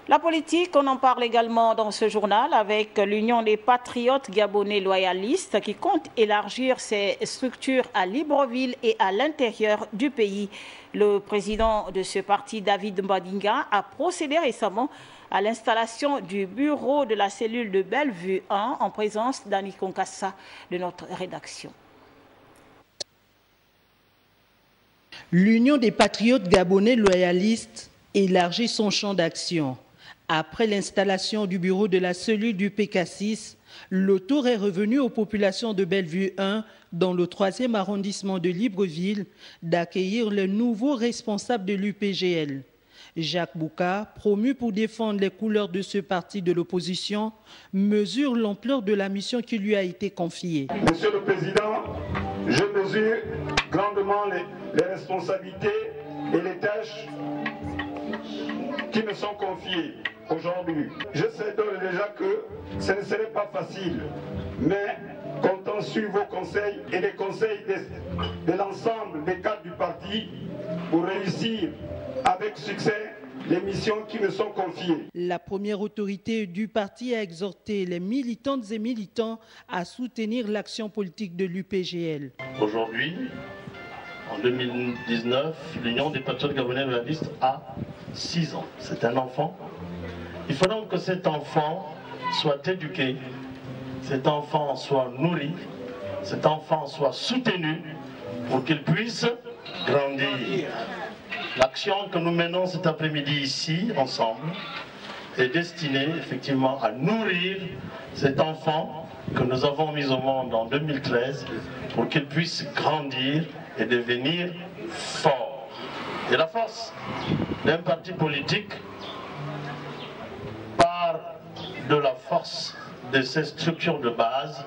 La politique, on en parle également dans ce journal avec l'Union des patriotes gabonais loyalistes qui compte élargir ses structures à Libreville et à l'intérieur du pays. Le président de ce parti, David Mbadinga, a procédé récemment à l'installation du bureau de la cellule de Bellevue 1 en présence d'Annie Konkassa de notre rédaction. L'Union des patriotes gabonais loyalistes élargit son champ d'action. Après l'installation du bureau de la cellule du PK6, le tour est revenu aux populations de Bellevue 1, dans le 3e arrondissement de Libreville, d'accueillir le nouveau responsable de l'UPGL. Jacques Bouka, promu pour défendre les couleurs de ce parti de l'opposition, mesure l'ampleur de la mission qui lui a été confiée. Monsieur le Président, je mesure grandement les responsabilités et les tâches qui me sont confiées aujourd'hui. Je sais d'ores et déjà que ce ne serait pas facile, mais comptant sur vos conseils et les conseils de l'ensemble des cadres du parti pour réussir avec succès les missions qui me sont confiées. La première autorité du parti a exhorté les militantes et militants à soutenir l'action politique de l'UPGL. Aujourd'hui, en 2019, l'Union des patriotes gabonais loyalistes a 6 ans. C'est un enfant. Il faut donc que cet enfant soit éduqué, cet enfant soit nourri, cet enfant soit soutenu pour qu'il puisse grandir. L'action que nous menons cet après-midi ici, ensemble, est destinée effectivement à nourrir cet enfant que nous avons mis au monde en 2013 pour qu'il puisse grandir et devenir fort. Et la force d'un parti politique part de la force de ses structures de base,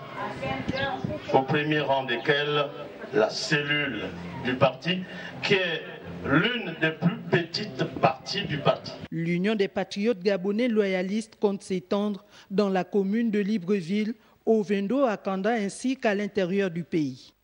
au premier rang desquelles la cellule du parti, qui est l'une des plus petites parties du parti. L'Union des patriotes gabonais loyalistes compte s'étendre dans la commune de Libreville, au Vendo, à Kanda ainsi qu'à l'intérieur du pays.